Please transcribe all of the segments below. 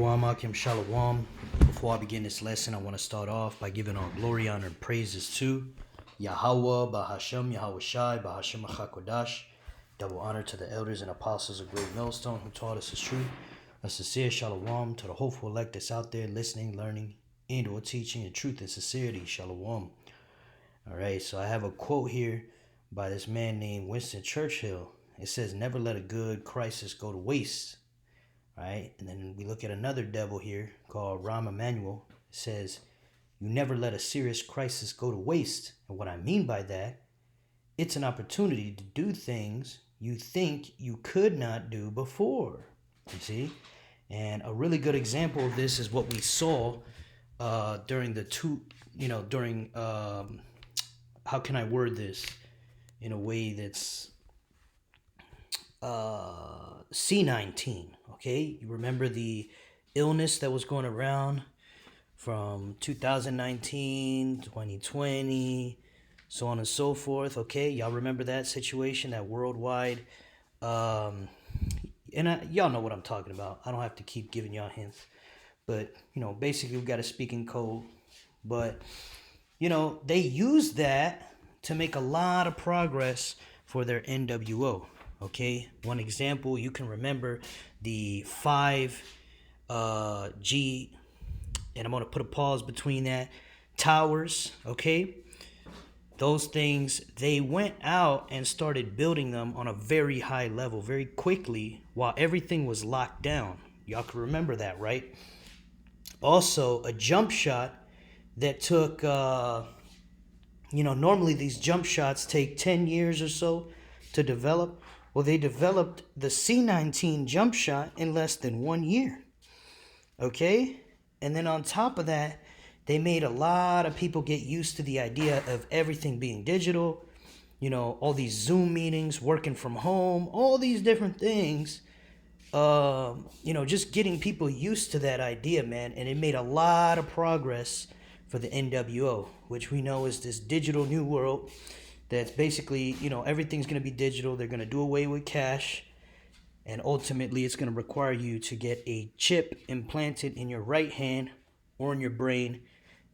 Shalom, Akim Shalom. Before I begin this lesson, I want to start off by giving all glory, honor, and praises to Yahweh, Bahashem, Yahweh Shai, Bahashem HaKodash. Double honor to the elders and apostles of Great Millstone who taught us the truth. A sincere Shalom to the hopeful elect that's out there listening, learning, and or teaching the truth and sincerity. Shalom. Alright, so I have a quote here by this man named Winston Churchill. It says, "Never let a good crisis go to waste." Right? And then we look at another devil here called Rahm Emanuel. It says, "You never let a serious crisis go to waste." And what I mean by that, it's an opportunity to do things you think you could not do before. You see? And a really good example of this is what we saw during how can I word this in a way that's C19, okay? You remember the illness that was going around from 2019, 2020, so on and so forth, okay? Y'all remember that situation, that worldwide, y'all know what I'm talking about. I don't have to keep giving y'all hints, but, basically we got to speak in code, but, they used that to make a lot of progress for their NWO. Okay, one example, you can remember the 5G, and I'm going to put a pause between that, towers, okay? Those things, they went out and started building them on a very high level, very quickly, while everything was locked down. Y'all can remember that, right? Also, a jump shot that took, normally these jump shots take 10 years or so to develop. Well, they developed the C19 jump shot in less than 1 year, okay? And then on top of that, they made a lot of people get used to the idea of everything being digital, all these Zoom meetings, working from home, all these different things, just getting people used to that idea, man. And it made a lot of progress for the NWO, which we know is this digital new world. That's basically, everything's going to be digital. They're going to do away with cash. And ultimately, it's going to require you to get a chip implanted in your right hand or in your brain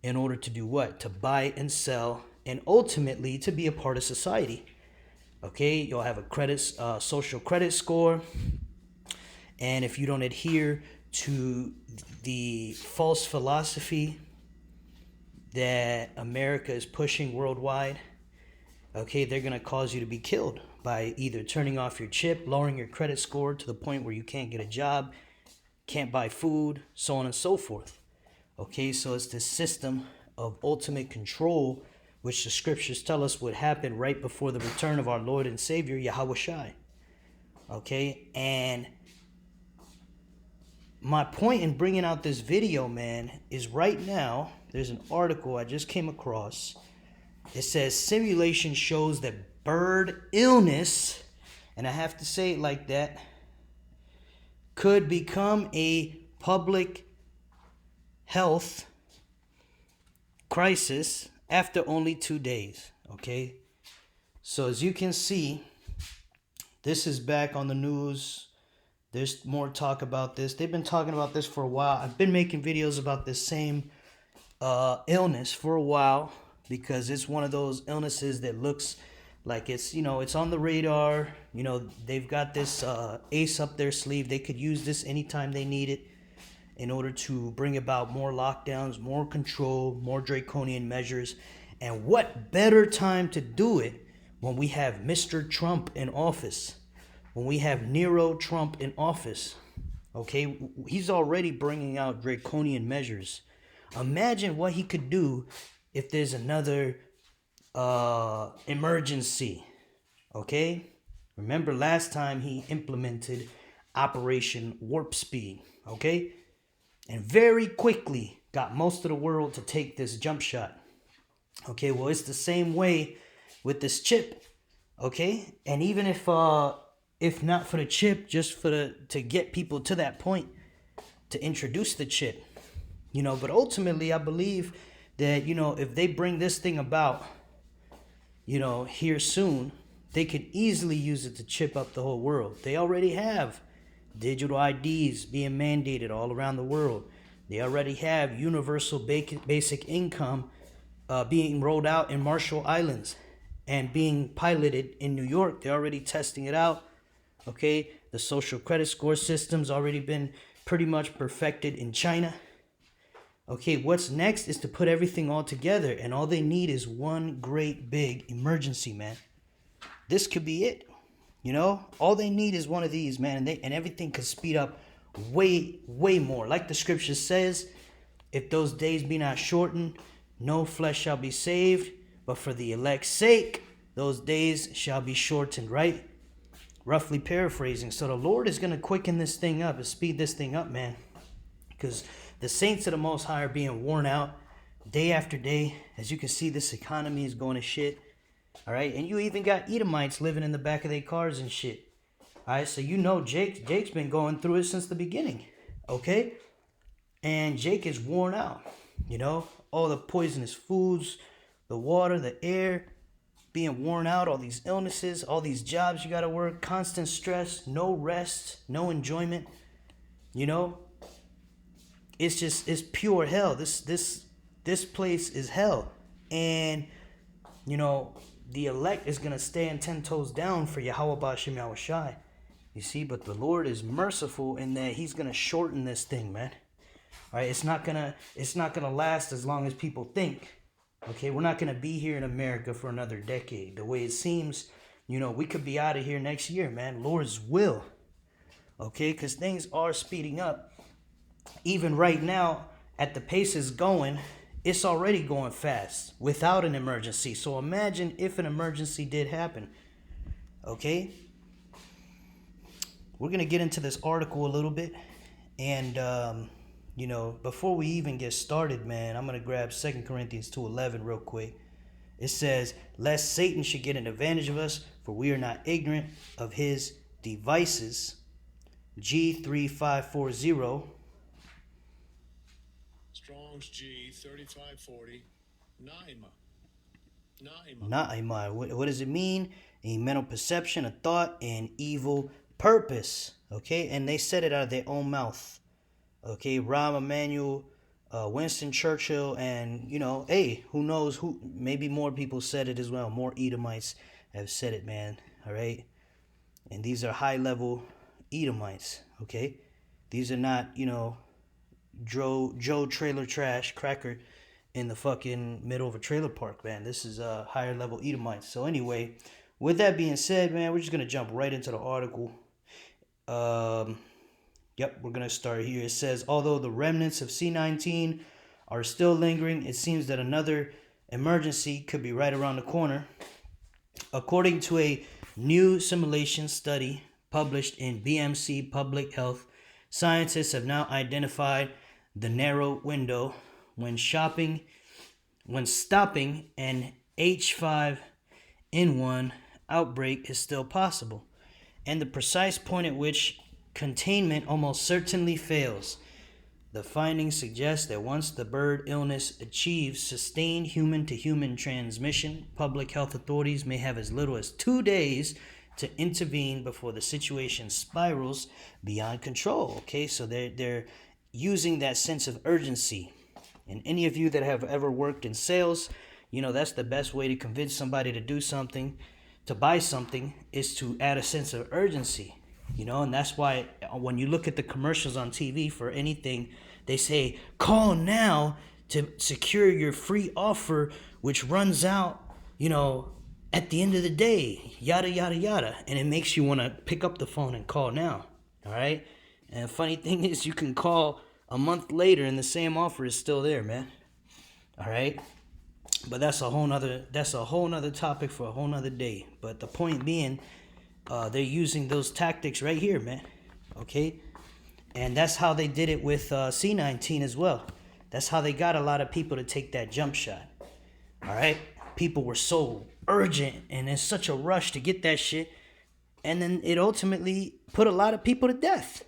in order to do what? To buy and sell, and ultimately to be a part of society. Okay, you'll have a social credit score. And if you don't adhere to the false philosophy that America is pushing worldwide, okay, they're going to cause you to be killed by either turning off your chip, lowering your credit score to the point where you can't get a job, can't buy food, so on and so forth. Okay, so it's this system of ultimate control, which the scriptures tell us would happen right before the return of our Lord and Savior, Yahweh Shai. Okay, and my point in bringing out this video, man, is right now, there's an article I just came across. It says simulation shows that bird illness, and I have to say it like that, could become a public health crisis after only 2 days. Okay, so as you can see, this is back on the news. There's more talk about this. They've been talking about this for a while. I've been making videos about this same illness for a while, because it's one of those illnesses that looks like it's, it's on the radar. They've got this ace up their sleeve. They could use this anytime they need it in order to bring about more lockdowns, more control, more draconian measures. And what better time to do it when we have Mr. Trump in office, when we have Nero Trump in office. Okay, he's already bringing out draconian measures. Imagine what he could do if there's another emergency, okay? Remember last time he implemented Operation Warp Speed, okay? And very quickly got most of the world to take this jump shot. Okay, well, it's the same way with this chip, okay? And even if not for the chip, just to get people to that point, to introduce the chip, but ultimately I believe that, if they bring this thing about, here soon, they could easily use it to chip up the whole world. They already have Digital IDs being mandated all around the world. They already have universal basic income being rolled out in Marshall Islands and being piloted in New York. They're already testing it out. Okay, the social credit score system's already been pretty much perfected in China. Okay, what's next is to put everything all together, and all they need is one great big emergency, man. This could be it. You know, all they need is one of these, man, and everything could speed up way, way more. Like the scripture says, if those days be not shortened, no flesh shall be saved, but for the elect's sake, those days shall be shortened, right? Roughly paraphrasing. So the Lord is going to quicken this thing up and speed this thing up, man. Because the saints of the Most High are being worn out day after day. As you can see, this economy is going to shit. All right, and you even got Edomites living in the back of their cars and shit. All right, so you know Jake's been going through it since the beginning, okay? And Jake is worn out, you know? All the poisonous foods, the water, the air, being worn out, all these illnesses, all these jobs you got to work, constant stress, no rest, no enjoyment, you know? It's pure hell. This place is hell. And, you know, the elect is going to stand 10 toes down for Yahweh Ba'Shem Yahushai. You see, but the Lord is merciful in that he's going to shorten this thing, man. All right, it's not going to last as long as people think. Okay, we're not going to be here in America for another decade. The way it seems, you know, we could be out of here next year, man. Lord's will. Okay, because things are speeding up. Even right now, at the pace it's going, it's already going fast without an emergency. So imagine if an emergency did happen. Okay? We're going to get into this article a little bit. And, you know, before we even get started, man, I'm going to grab 2 Corinthians 2:11 real quick. It says, lest Satan should get an advantage of us, for we are not ignorant of his devices. G3540. Strong's G 3540. Na'ima. What does it mean? A mental perception, a thought, an evil purpose. Okay, and they said it out of their own mouth. Okay, Rahm Emanuel, Winston Churchill, and, you know, hey, who knows who? Maybe more people said it as well. More Edomites have said it, man. All right, and these are high-level Edomites. Okay, these are not, you know, Joe trailer trash cracker in the fucking middle of a trailer park, man. This is higher level Edomites. So anyway, with that being said, man, we're just gonna jump right into the article. Yep, we're gonna start here. It says, although the remnants of C19 are still lingering, it seems that another emergency could be right around the corner. According to a new simulation study published in BMC Public Health, scientists have now identified the narrow window when stopping an H5N1 outbreak is still possible, and the precise point at which containment almost certainly fails. The findings suggest that once the bird illness achieves sustained human-to-human transmission, public health authorities may have as little as 2 days to intervene before the situation spirals beyond control. Okay, so they're using that sense of urgency. And any of you that have ever worked in sales, you know that's the best way to convince somebody to do something, to buy something, is to add a sense of urgency. You know, and that's why when you look at the commercials on TV for anything, they say, call now to secure your free offer, which runs out, you know, at the end of the day, yada, yada, yada. And it makes you want to pick up the phone and call now. All right. And the funny thing is, you can call a month later and the same offer is still there, man. All right. But that's a whole nother topic for a whole nother day. But the point being, they're using those tactics right here, man. Okay. And that's how they did it with C19 as well. That's how they got a lot of people to take that jump shot. All right. People were so urgent and in such a rush to get that shit. And then it ultimately put a lot of people to death.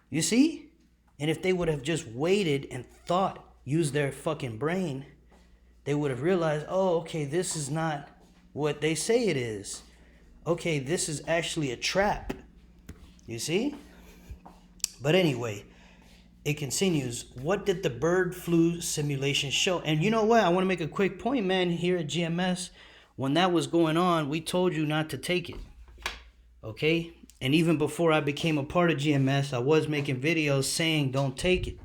You see? And if they would have just waited and thought, used their fucking brain, they would have realized, oh, okay, this is not what they say it is. Okay, this is actually a trap. You see? But anyway, it continues. What did the bird flu simulation show? And you know what? I want to make a quick point, man, here at GMS. When that was going on, we told you not to take it. Okay? And even before I became a part of GMS, I was making videos saying don't take it.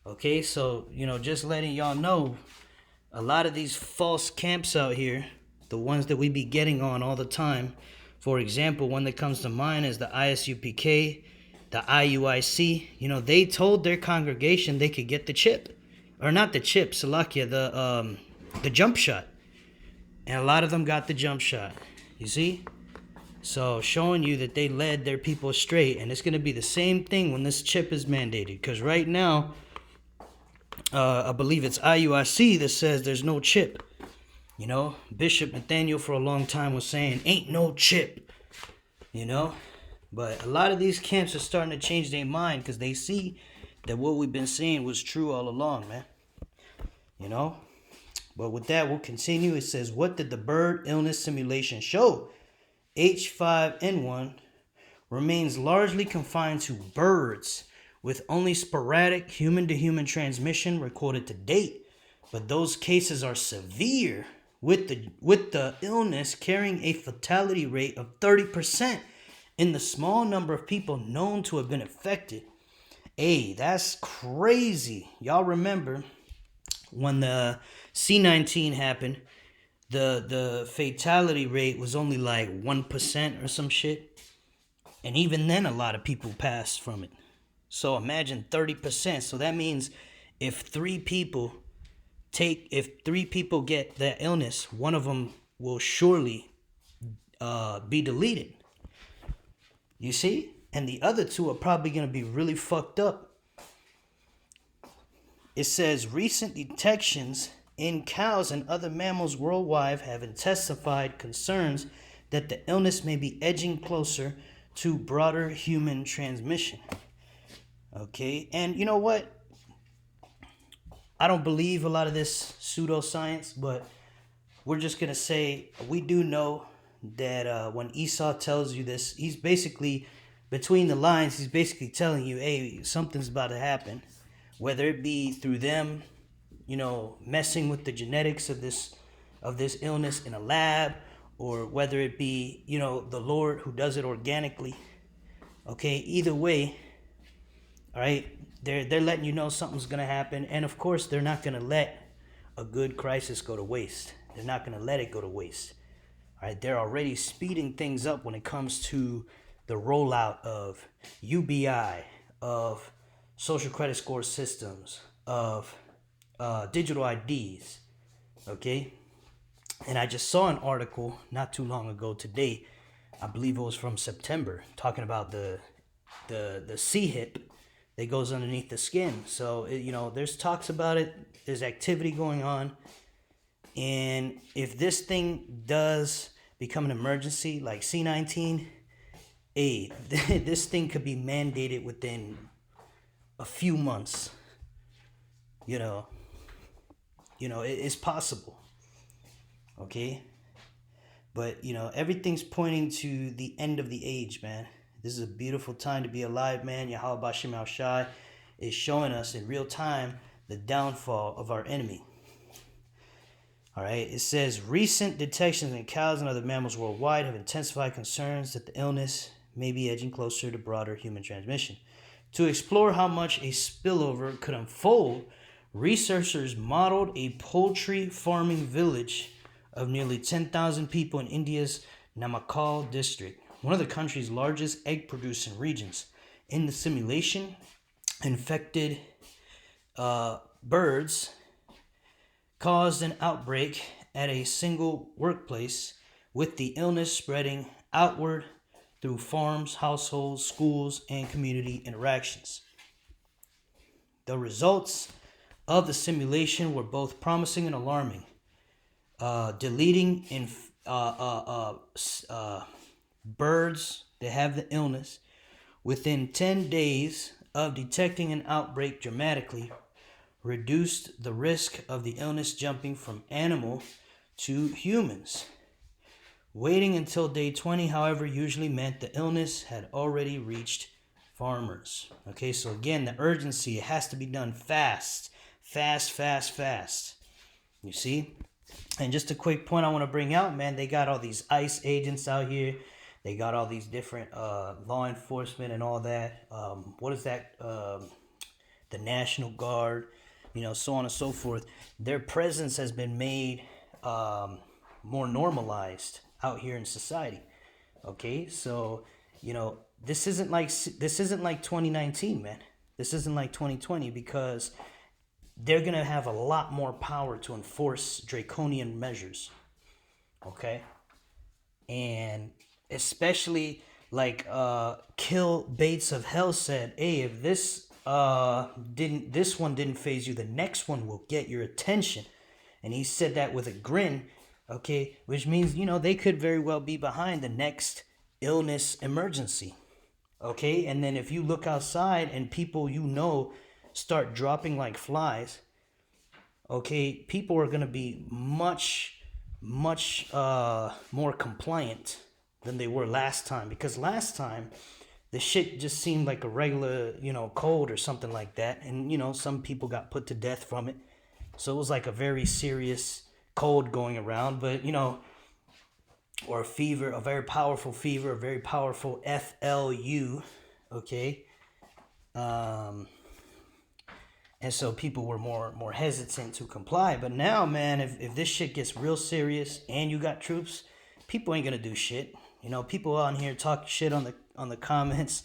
Okay? So, just letting y'all know, a lot of these false camps out here, the ones that we be getting on all the time, for example, one that comes to mind is the ISUPK, the IUIC. They told their congregation they could get the chip. Or not the chip, Salakia, the jump shot. And a lot of them got the jump shot. You see? So showing you that they led their people astray. And it's going to be the same thing when this chip is mandated. Because right now, I believe it's IUIC that says there's no chip. Bishop Nathaniel for a long time was saying, ain't no chip. But a lot of these camps are starting to change their mind because they see that what we've been saying was true all along, man. But with that, we'll continue. It says, what did the bird illness simulation show? H5N1 remains largely confined to birds, with only sporadic human-to-human transmission recorded to date. But those cases are severe, with the illness carrying a fatality rate of 30% in the small number of people known to have been affected. Hey, that's crazy. Y'all remember when the C-19 happened, the fatality rate was only like 1% or some shit. And even then, a lot of people passed from it. So imagine 30%. So that means if three people get that illness, one of them will surely be deleted. You see? And the other two are probably going to be really fucked up. It says recent detections in cows and other mammals worldwide have intensified concerns that the illness may be edging closer to broader human transmission. Okay, and you know what? I don't believe a lot of this pseudoscience, but we're just going to say we do know that when Esau tells you this, he's basically, between the lines, he's basically telling you, hey, something's about to happen. Whether it be through them, messing with the genetics of this illness in a lab, or whether it be, the Lord who does it organically. Okay, either way, all right, they're letting you know something's going to happen. And of course, they're not going to let a good crisis go to waste. They're not going to let it go to waste. All right, they're already speeding things up when it comes to the rollout of UBI, of social credit score systems, of digital IDs. Okay, and I just saw an article not too long ago today, I believe it was from September, talking about the C-hip that goes underneath the skin. So, there's talks about it. There's activity going on. And if this thing does become an emergency, like C-19, this thing could be mandated within a few months. It's possible. Okay? But, everything's pointing to the end of the age, man. This is a beautiful time to be alive, man. Yahweh Bashim Al-Shai is showing us in real time the downfall of our enemy. All right, it says, recent detections in cows and other mammals worldwide have intensified concerns that the illness may be edging closer to broader human transmission. To explore how much a spillover could unfold, researchers modeled a poultry farming village of nearly 10,000 people in India's Namakkal district, one of the country's largest egg-producing regions. In the simulation, infected birds caused an outbreak at a single workplace, with the illness spreading outward through farms, households, schools, and community interactions. The results of the simulation were both promising and alarming. Deleting in birds that have the illness within 10 days of detecting an outbreak dramatically reduced the risk of the illness jumping from animal to humans. Waiting until day 20, however, usually meant the illness had already reached farmers. Okay, so again, the urgency, it has to be done fast. Fast, fast, fast. You see? And just a quick point I want to bring out, man, they got all these ICE agents out here. They got all these different law enforcement and all that. What is that? The National Guard, so on and so forth. Their presence has been made more normalized out here in society. Okay, so this isn't like 2019, man. This isn't like 2020 because they're gonna have a lot more power to enforce draconian measures. Okay, and especially like Kill Bates of Hell said, "Hey, if this one didn't phase you, the next one will get your attention." And he said that with a grin. Okay, which means they could very well be behind the next illness emergency. Okay, and then if you look outside and people start dropping like flies, okay, people are gonna be much more compliant than they were last time, because last time the shit just seemed like a regular cold or something like that, and some people got put to death from it. So it was like a very serious cold going around, but or a fever, a very powerful fever, a very powerful FLU, okay? And so people were more hesitant to comply. But now, man, if this shit gets real serious and you got troops, people ain't gonna do shit. People on here talk shit on the comments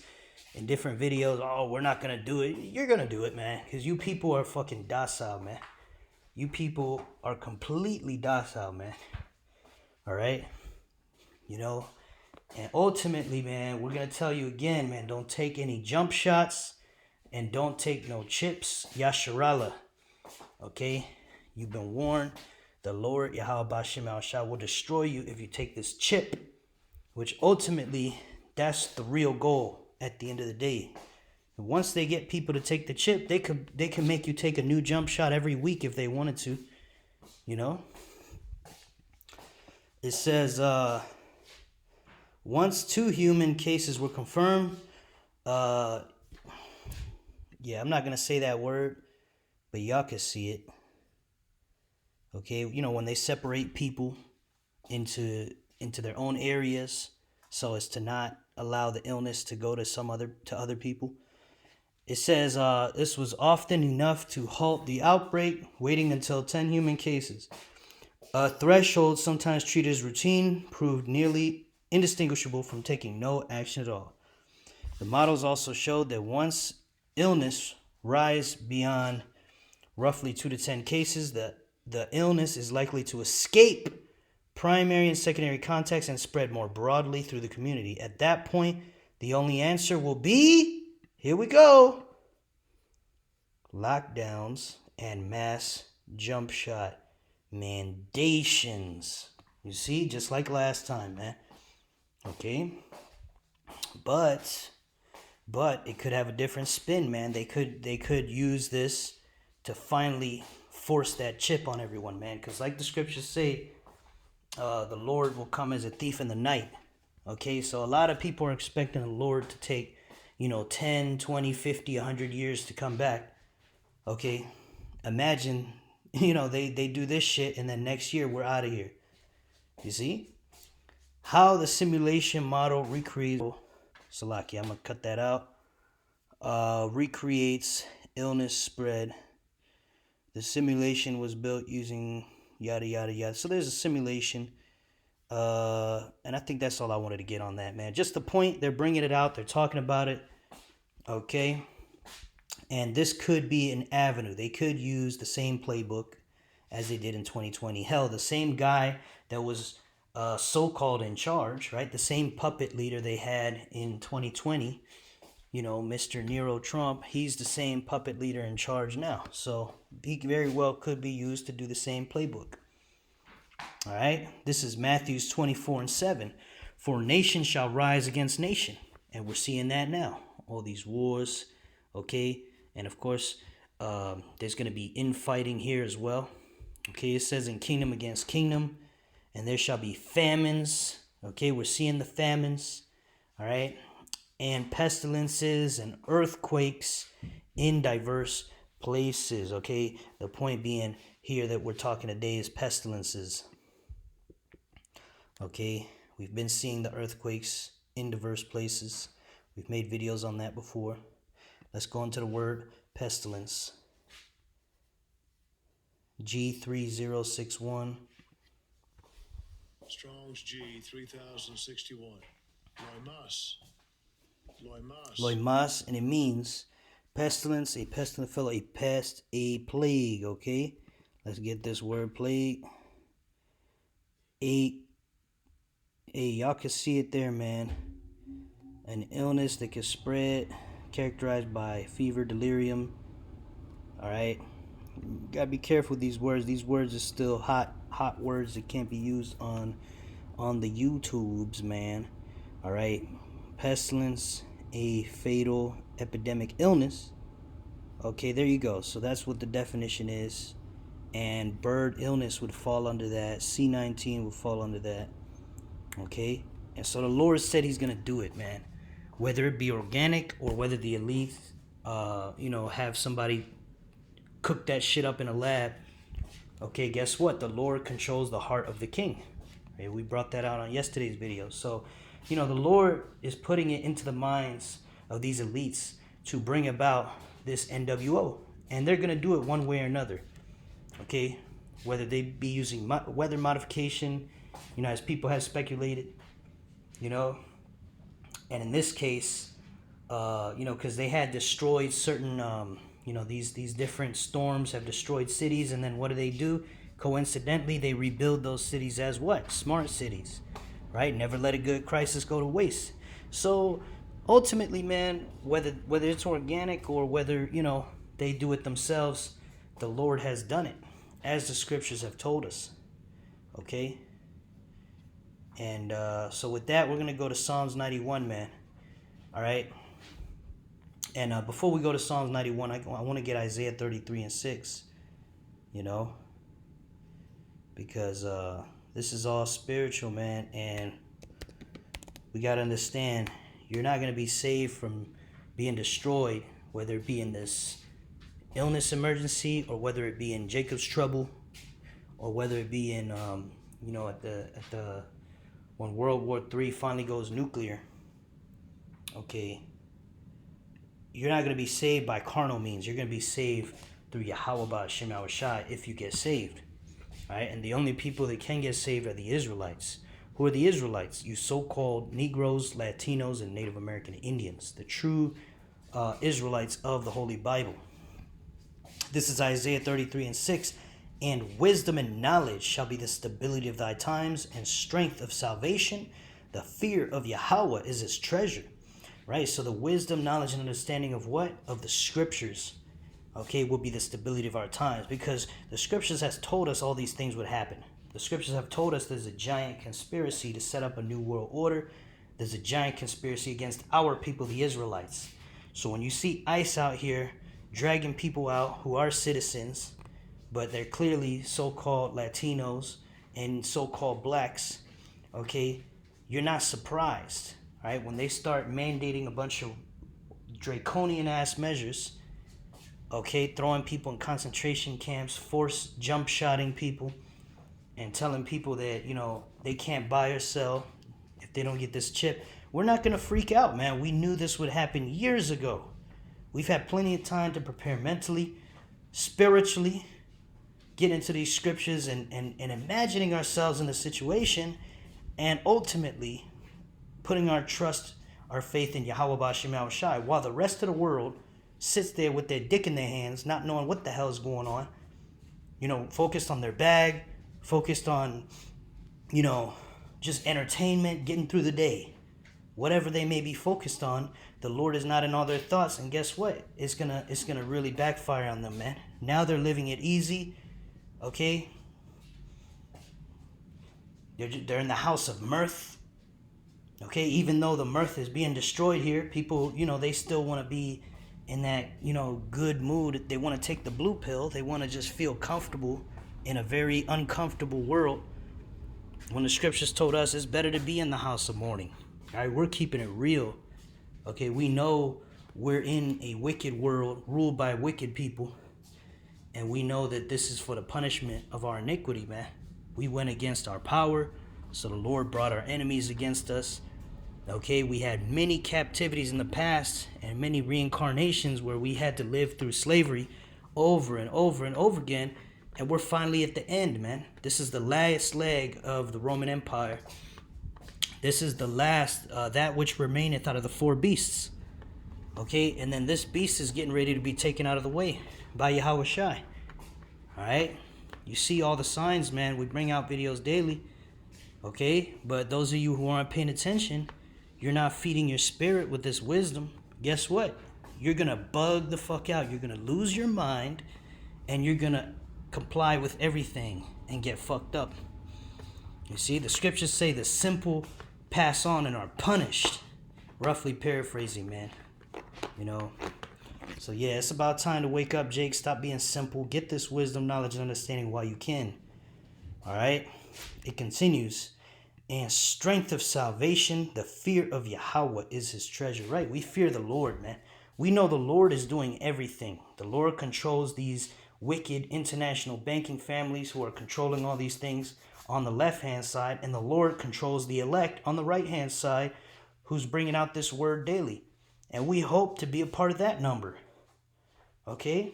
in different videos. Oh, we're not gonna do it. You're gonna do it, man, because you people are fucking docile, man. You people are completely docile, man. All right? And ultimately, man, we're going to tell you again, man, don't take any jump shots and don't take no chips. Yasharala. Okay? You've been warned. The Lord, Yahweh Bashim al-Shah, will destroy you if you take this chip, which ultimately, that's the real goal at the end of the day. Once they get people to take the chip, they can make you take a new jump shot every week if they wanted to. It says, once 2 human cases were confirmed, I'm not going to say that word, but y'all can see it. Okay, when they separate people into their own areas so as to not allow the illness to go to other people. It says this was often enough to halt the outbreak, waiting until 10 human cases. A threshold, sometimes treated as routine, proved nearly indistinguishable from taking no action at all. The models also showed that once illness rise beyond roughly 2 to 10 cases, the illness is likely to escape primary and secondary contacts and spread more broadly through the community. At that point, the only answer will be, here we go, lockdowns and mass jump shot mandations. You see, just like last time, man. Okay? But it could have a different spin, man. They could use this to finally force that chip on everyone, man. Because like the scriptures say, the Lord will come as a thief in the night. Okay, so a lot of people are expecting the Lord to take, 10, 20, 50, 100 years to come back. Okay, imagine, they do this shit and then next year we're out of here. You see? How the simulation model recreates, Salaki, I'm going to cut that out. Recreates illness spread. The simulation was built using yada, yada, yada. So there's a simulation. And I think that's all I wanted to get on that, man. Just the point, they're bringing it out. They're talking about it. Okay. And this could be an avenue. They could use the same playbook as they did in 2020. Hell, the same guy that was so-called in charge, right? The same puppet leader they had in 2020, Mr. Nero Trump, he's the same puppet leader in charge now. So he very well could be used to do the same playbook. All right, this is Matthews 24:7. For nation shall rise against nation. And we're seeing that now. All these wars, okay? And of course, there's going to be infighting here as well. Okay, it says in kingdom against kingdom. And there shall be famines. Okay, we're seeing the famines. All right. and pestilences and earthquakes in diverse places. Okay, the point being here that we're talking today is pestilences. Okay, we've been seeing the earthquakes in diverse places. We've made videos on that before. Let's go into the word pestilence. G3061. Strong's G 3061. Loimas. Loimas. Loimas, and it means pestilence, a pestilent fellow, a pest, a plague. Okay, let's get this word plague. Y'all can see it there, man. An illness that can spread, characterized by fever, delirium. All right, gotta be careful with these words. These words are still hot words that can't be used on the YouTubes, man. All right, pestilence, a fatal epidemic illness. Okay, there you go. So that's what the definition is. And bird illness would fall under that. C19 would fall under that. Okay? And so the Lord said he's going to do it, man. Whether it be organic or whether the elite, have somebody cook that shit up in a lab. Okay, guess what? The Lord controls the heart of the king. Okay, we brought that out on yesterday's video. So, the Lord is putting it into the minds of these elites to bring about this NWO. And they're going to do it one way or another. Okay? Whether they be using weather modification, as people have speculated, and in this case, because they had destroyed certain, these different storms have destroyed cities, and then what do? Coincidentally, they rebuild those cities as what? Smart cities, right? Never let a good crisis go to waste. So ultimately, man, whether it's organic or whether, they do it themselves, the Lord has done it, as the scriptures have told us. Okay? And so with that, we're going to go to Psalms 91, man. All right? And before we go to Psalms 91, I want to get Isaiah 33 and 6, because this is all spiritual, man. And we got to understand, you're not going to be saved from being destroyed, whether it be in this illness emergency or whether it be in Jacob's trouble or whether it be in, when World War III finally goes nuclear. Okay, you're not going to be saved by carnal means. You're going to be saved through Yahweh Ba'Shem Yahushai if you get saved. All right, and the only people that can get saved are the Israelites. Who are the Israelites? You so-called Negroes, Latinos, and Native American Indians, the true Israelites of the Holy Bible. This is Isaiah 33 and 6. And wisdom and knowledge shall be the stability of thy times, and strength of salvation. The fear of Yahweh is his treasure. Right? So the wisdom, knowledge, and understanding of what? Of the scriptures, okay, will be the stability of our times. Because the scriptures has told us all these things would happen. The scriptures have told us there's a giant conspiracy to set up a new world order. There's a giant conspiracy against our people, the Israelites. So when you see ICE out here dragging people out who are citizens, but they're clearly so-called Latinos and so-called blacks, okay, you're not surprised, right? When they start mandating a bunch of draconian-ass measures, okay, throwing people in concentration camps, force jump-shotting people, and telling people that, they can't buy or sell if they don't get this chip, we're not going to freak out, man. We knew this would happen years ago. We've had plenty of time to prepare mentally, spiritually, get into these scriptures and imagining ourselves in the situation, and ultimately putting our trust, our faith in Yahweh Ba'Shem Yahushai, while the rest of the world sits there with their dick in their hands, not knowing what the hell is going on, focused on their bag, focused on, just entertainment, getting through the day. Whatever they may be focused on, the Lord is not in all their thoughts, and guess what? It's gonna really backfire on them, man. Now they're living it easy. Okay, they're in the house of mirth. Okay, even though the mirth is being destroyed here, people, they still want to be in that, good mood. They want to take the blue pill. They want to just feel comfortable in a very uncomfortable world. When the scriptures told us it's better to be in the house of mourning. All right, we're keeping it real. Okay, we know we're in a wicked world ruled by wicked people. And we know that this is for the punishment of our iniquity, man. We went against our power, so the Lord brought our enemies against us. Okay, we had many captivities in the past and many reincarnations where we had to live through slavery over and over and over again. And we're finally at the end, man. This is the last leg of the Roman Empire. This is the last, that which remaineth out of the four beasts. Okay, and then this beast is getting ready to be taken out of the way by Yahweh Shai. Alright? You see all the signs, man. We bring out videos daily. Okay? But those of you who aren't paying attention, you're not feeding your spirit with this wisdom. Guess what? You're going to bug the fuck out. You're going to lose your mind. And you're going to comply with everything and get fucked up. You see, the scriptures say the simple pass on and are punished. Roughly paraphrasing, man. You know, so yeah, it's about time to wake up, Jake. Stop being simple. Get this wisdom, knowledge, and understanding while you can. All right? It continues. And strength of salvation, the fear of Yahweh is his treasure. Right? We fear the Lord, man. We know the Lord is doing everything. The Lord controls these wicked international banking families who are controlling all these things on the left-hand side. And the Lord controls the elect on the right-hand side who's bringing out this word daily. And we hope to be a part of that number. Okay?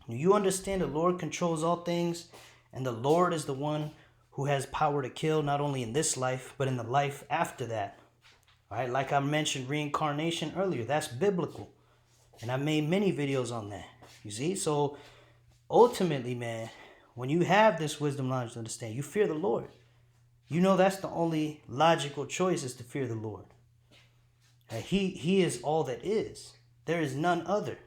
You understand the Lord controls all things, and the Lord is the one who has power to kill, not only in this life, but in the life after that. All right? Like I mentioned reincarnation earlier, that's biblical. And I made many videos on that. You see? So, ultimately, man, when you have this wisdom, knowledge, and understanding, you fear the Lord. You know that's the only logical choice is to fear the Lord. He is all that is. There is none other.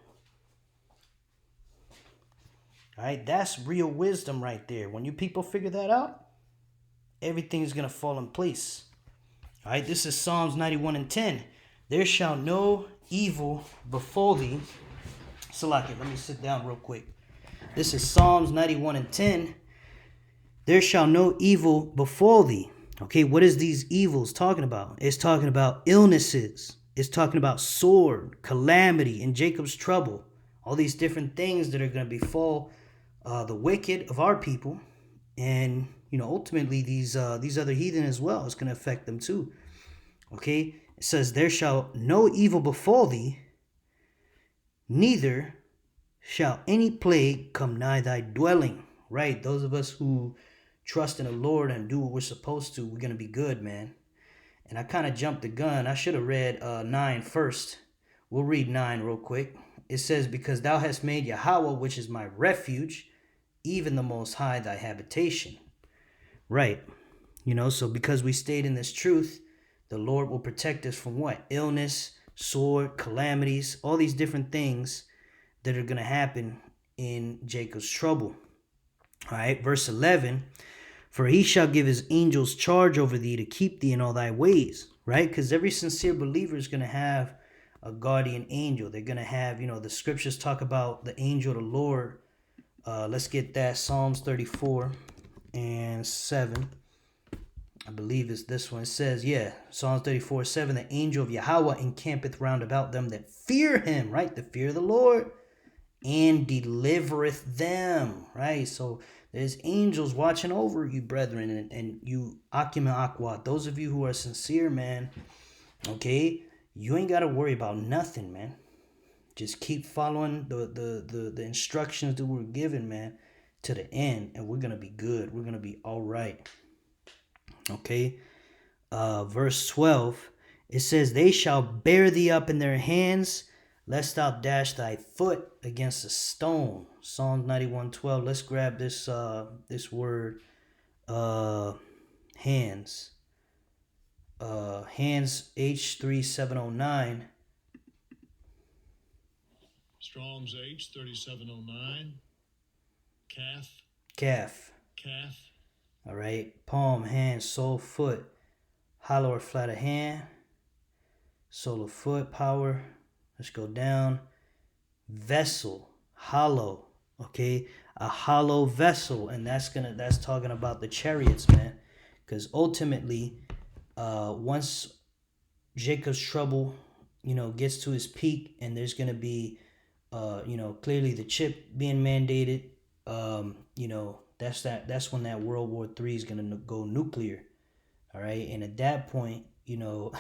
All right, that's real wisdom right there. When you people figure that out, everything's going to fall in place. All right, this is Psalms 91 and 10. There shall no evil befall thee. Salaki, let me sit down real quick. This is Psalms 91 and 10. There shall no evil befall thee. Okay, what is these evils talking about? It's talking about illnesses. It's talking about sword, calamity, and Jacob's trouble. All these different things that are going to befall the wicked of our people. And, you know, ultimately these other heathen as well. It's going to affect them too. Okay, it says, there shall no evil befall thee, neither shall any plague come nigh thy dwelling. Right, those of us who trust in the Lord and do what we're supposed to, we're going to be good, man. And I kind of jumped the gun. I should have read 9 first. We'll read 9 real quick. It says, because thou hast made Yahweh, which is my refuge, even the Most High thy habitation. Right. You know, so because we stayed in this truth, the Lord will protect us from what? Illness, sword, calamities, all these different things that are going to happen in Jacob's trouble. All right, verse 11. For he shall give his angels charge over thee to keep thee in all thy ways, right? Because every sincere believer is going to have a guardian angel. They're going to have, you know, the scriptures talk about the angel of the Lord. Let's get that. Psalms 34 and 7. I believe it's this one. It says, yeah, Psalms 34, 7. The angel of Yahweh encampeth round about them that fear him, right? The fear of the Lord. And delivereth them, right? So there's angels watching over you, brethren, and you Akima Aqua. Those of you who are sincere, man, okay, you ain't got to worry about nothing, man. Just keep following the instructions that we're given, man, to the end, and we're gonna be good. We're gonna be all right. Okay, verse 12. It says, they shall bear thee up in their hands, lest thou dash thy foot against a stone. Psalms 91:12. Let's grab this this word hands. Hands H3709. Strong's H 3709. Calf. Calf. Calf. All right. Palm, hand, sole, foot. Hollow or flat of hand. Sole of foot, power. Let's go down. Vessel, hollow. Okay, a hollow vessel, and that's talking about the chariots, man. Because ultimately, once Jacob's trouble, gets to its peak, and there's gonna be, clearly the chip being mandated. That's when that World War III is gonna go nuclear. All right, and at that point, the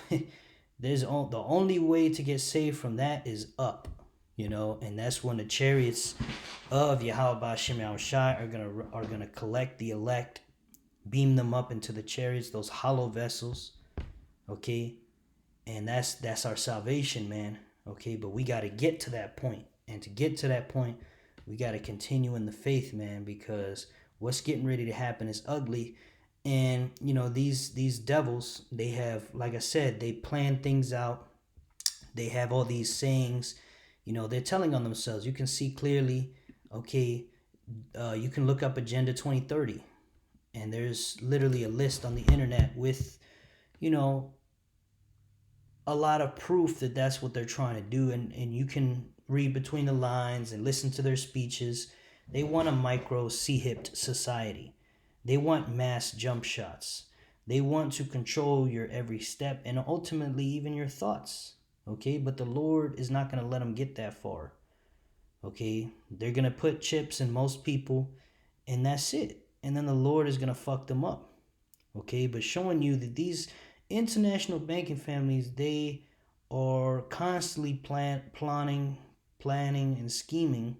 only way to get saved from that is up. And that's when the chariots of Yahweh Ba'Shem Yahushai are gonna collect the elect, beam them up into the chariots, those hollow vessels. Okay, and that's our salvation, man. Okay, but we got to get to that point, and to get to that point, we got to continue in the faith, man, because what's getting ready to happen is ugly. And these devils, they have, like I said, they plan things out. They have all these sayings, they're telling on themselves. You can see clearly. Okay, you can look up Agenda 2030, and there's literally a list on the internet with a lot of proof that that's what they're trying to do. And you can read between the lines and listen to their speeches. They want a micro C-hipped society. They want mass jump shots. They want to control your every step and ultimately even your thoughts. Okay, but the Lord is not going to let them get that far. Okay, they're going to put chips in most people, and that's it. And then the Lord is going to fuck them up. Okay, but showing you that these international banking families, they are constantly planning, and scheming.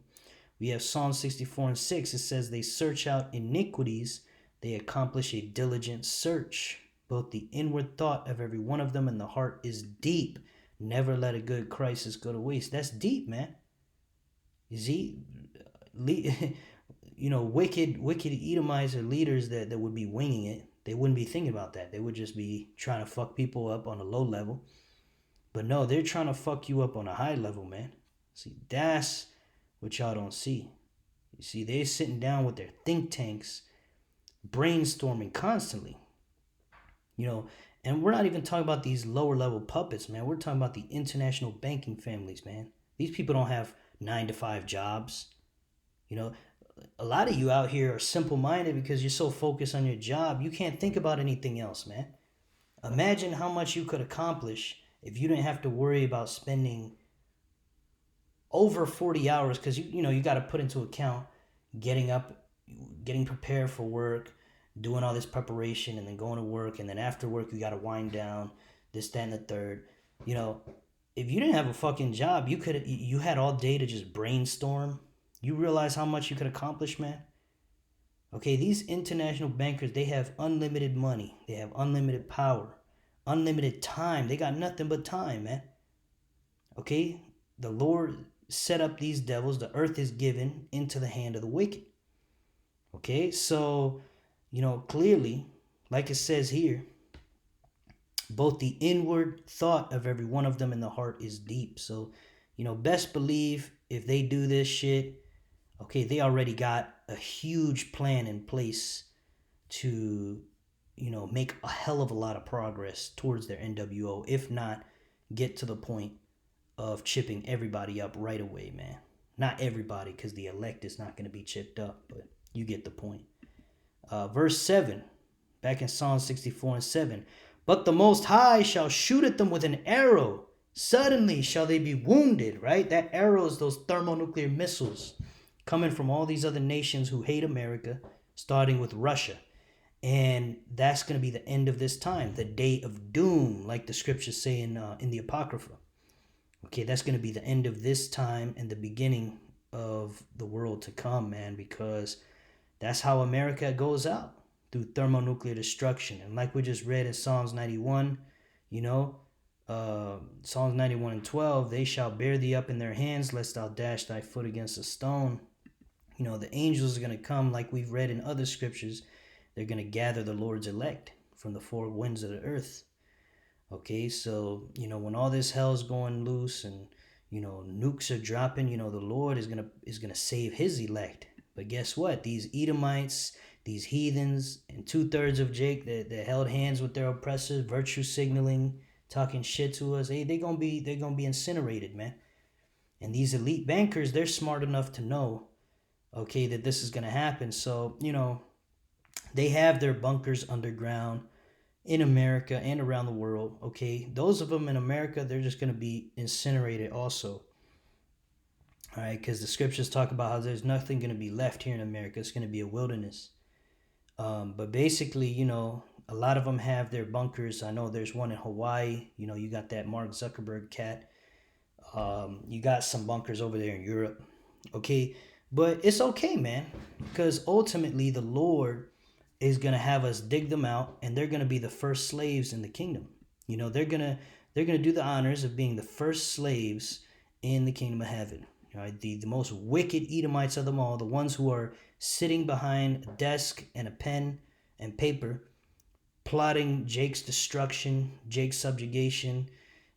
We have Psalm 64 and 6. It says they search out iniquities. They accomplish a diligent search. Both the inward thought of every one of them and the heart is deep. Never let a good crisis go to waste. That's deep, man. You see, wicked Edomites or leaders that would be winging it. They wouldn't be thinking about that. They would just be trying to fuck people up on a low level. But no, they're trying to fuck you up on a high level, man. See, that's what y'all don't see. You see, they're sitting down with their think tanks, brainstorming constantly. And we're not even talking about these lower level puppets, man. We're talking about the international banking families, man. These people don't have 9-to-5 jobs. A lot of you out here are simple-minded because you're so focused on your job, you can't think about anything else, man. Imagine how much you could accomplish if you didn't have to worry about spending over 40 hours, because you got to put into account getting up, getting prepared for work, doing all this preparation, and then going to work, and then after work you got to wind down, this, that, and the third. If you didn't have a fucking job, you had all day to just brainstorm. You realize how much you could accomplish, man? Okay, these international bankers, they have unlimited money. They have unlimited power, unlimited time. They got nothing but time, man. Okay, the Lord set up these devils. The earth is given into the hand of the wicked. Okay, so, clearly, like it says here, both the inward thought of every one of them and the heart is deep. So, best believe if they do this shit, okay, they already got a huge plan in place to, make a hell of a lot of progress towards their NWO, if not get to the point of chipping everybody up right away, man. Not everybody, because the elect is not going to be chipped up, but you get the point. Verse 7, back in Psalm 64 and 7. But the Most High shall shoot at them with an arrow. Suddenly shall they be wounded, right? That arrow is those thermonuclear missiles coming from all these other nations who hate America, starting with Russia. And that's going to be the end of this time, the day of doom, like the scriptures say in the Apocrypha. Okay, that's going to be the end of this time and the beginning of the world to come, man, because that's how America goes out, through thermonuclear destruction. And like we just read in Psalms 91, Psalms 91 and 12, they shall bear thee up in their hands, lest thou dash thy foot against a stone. The angels are going to come, like we've read in other scriptures. They're going to gather the Lord's elect from the four winds of the earth. Okay, so, when all this hell's going loose and, nukes are dropping, the Lord is gonna save his elect. But guess what? These Edomites, these heathens, and 2/3 of Jake that held hands with their oppressors, virtue signaling, talking shit to us, hey, they're gonna be incinerated, man. And these elite bankers, they're smart enough to know, okay, that this is gonna happen. So, they have their bunkers underground, in America and around the world, okay? Those of them in America, they're just going to be incinerated also. All right, because the scriptures talk about how there's nothing going to be left here in America. It's going to be a wilderness. But basically, a lot of them have their bunkers. I know there's one in Hawaii. You got that Mark Zuckerberg cat. You got some bunkers over there in Europe. Okay, but it's okay, man, because ultimately the Lord is gonna have us dig them out, and they're gonna be the first slaves in the kingdom. They're gonna do the honors of being the first slaves in the kingdom of heaven. All right, the most wicked Edomites of them all, the ones who are sitting behind a desk and a pen and paper, plotting Jake's destruction, Jake's subjugation,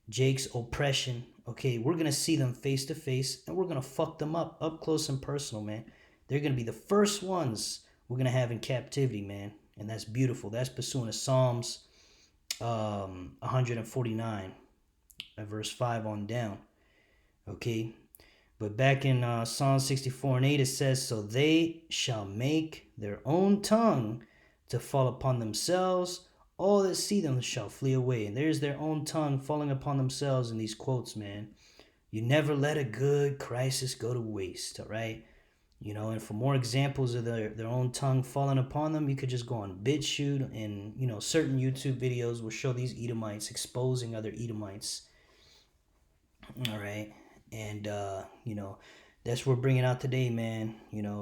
Jake's oppression. Okay, we're gonna see them face to face, and we're gonna fuck them up close and personal, man. They're gonna be the first ones we're gonna have in captivity, man, and that's beautiful. That's pursuant to Psalms 149, verse 5 on down. Okay, but back in Psalm 64 and 8, it says, "So they shall make their own tongue to fall upon themselves. All that see them shall flee away." And there's their own tongue falling upon themselves in these quotes, man. You never let a good crisis go to waste, all right? And for more examples of their own tongue falling upon them, you could just go on BitChute, and, certain YouTube videos will show these Edomites exposing other Edomites, all right? And, that's what we're bringing out today, man.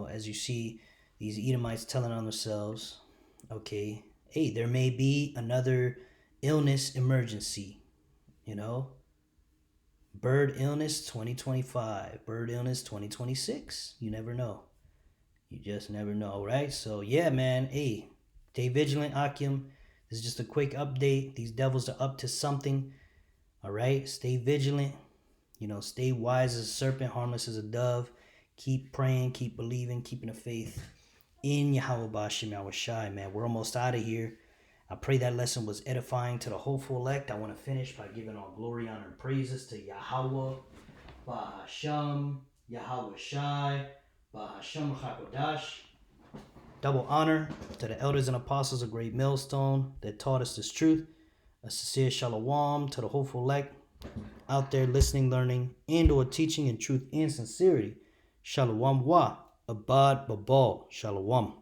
As you see these Edomites telling on themselves, okay, hey, there may be another illness emergency, bird illness 2025, bird illness 2026. You never know. You just never know, right? So yeah, man, hey, stay vigilant, Akim. This is just a quick update. These devils are up to something. All right, stay vigilant. Stay wise as a serpent, harmless as a dove. Keep praying, keep believing, keeping the faith in Yahweh Bashim Yahushai, man. We're almost out of here. I pray that lesson was edifying to the hopeful elect. I want to finish by giving all glory, honor, and praises to Yahweh, Bahasham, Yahweh Shai, Bahasham Hakodash. Double honor to the elders and apostles of Great Millstone that taught us this truth. A sincere shalom to the hopeful elect out there listening, learning, and or teaching in truth and sincerity. Shalom wa, abad babal, shalom.